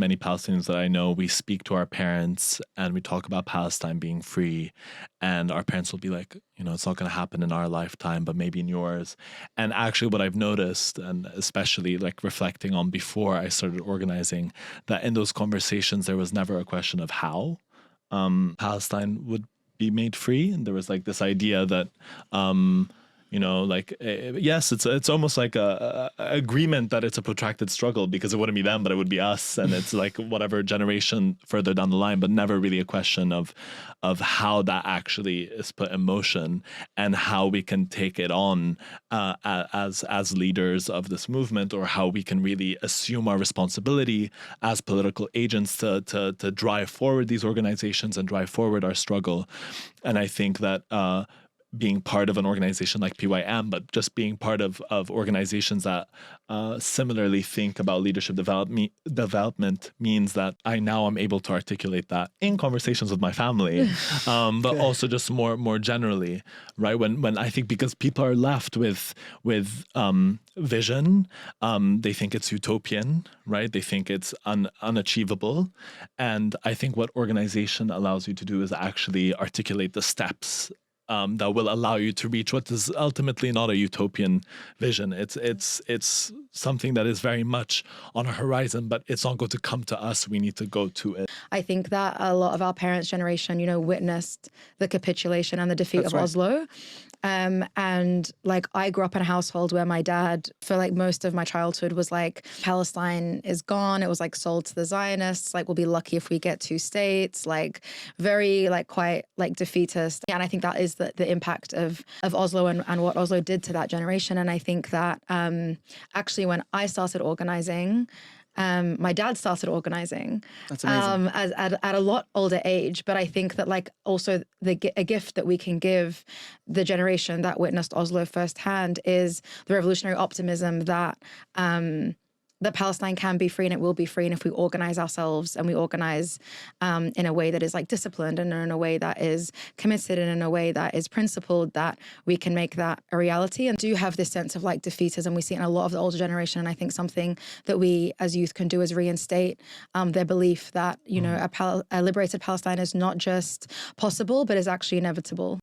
many Palestinians that I know, we speak to our parents and we talk about Palestine being free, and our parents will be like, it's not going to happen in our lifetime, but maybe in yours. And actually what I've noticed, and especially like reflecting on before I started organizing, that in those conversations, there was never a question of how Palestine would be made free. And there was like this idea that, yes, it's almost like a agreement that it's a protracted struggle, because it wouldn't be them, but it would be us. And it's like whatever generation further down the line, but never really a question of how that actually is put in motion and how we can take it on as leaders of this movement, or how we can really assume our responsibility as political agents to drive forward these organizations and drive forward our struggle. And I think that being part of an organization like PYM, but just being part of organizations that similarly think about leadership development means that I now am able to articulate that in conversations with my family, but also just more generally, right? When I think, because people are left with vision, they think it's utopian, right? They think it's unachievable. And I think what organization allows you to do is actually articulate the steps that will allow you to reach what is ultimately not a utopian vision. It's something that is very much on a horizon, but it's not going to come to us. We need to go to it. I think that a lot of our parents' generation, witnessed the capitulation and the defeat of Oslo. And like, I grew up in a household where my dad, for like most of my childhood, was like, Palestine is gone. It was like sold to the Zionists. Like, we'll be lucky if we get 2 states. Like, very like quite like defeatist. And I think that is the impact of Oslo and what Oslo did to that generation. And I think that actually when I started organizing, my dad started organizing. That's amazing. At a lot older age. But I think that like also a gift that we can give the generation that witnessed Oslo firsthand is the revolutionary optimism that Palestine can be free and it will be free. And if we organize ourselves and we organize in a way that is like disciplined and in a way that is committed and in a way that is principled, that we can make that a reality. And do have this sense of like defeatism. We see it in a lot of the older generation. And I think something that we as youth can do is reinstate their belief that, a liberated Palestine is not just possible, but is actually inevitable.